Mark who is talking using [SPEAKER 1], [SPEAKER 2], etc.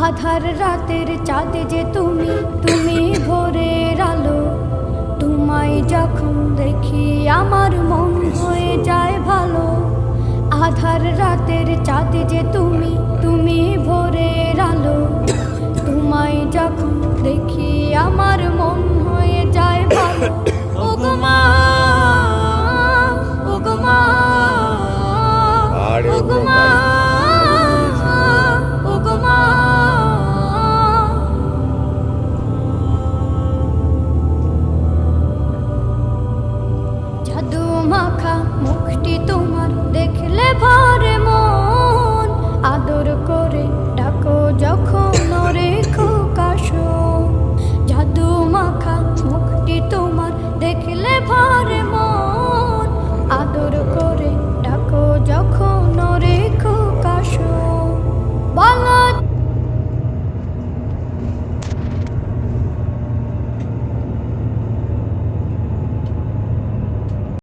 [SPEAKER 1] আধার রাতের চাঁদ যে তুমি, তুমি ভোরের আলো। তোমায় যখন দেখি আমার মন হয়ে যায় ভালো। আধার রাতের চাঁদ যে তুমি, তুমি ভোরের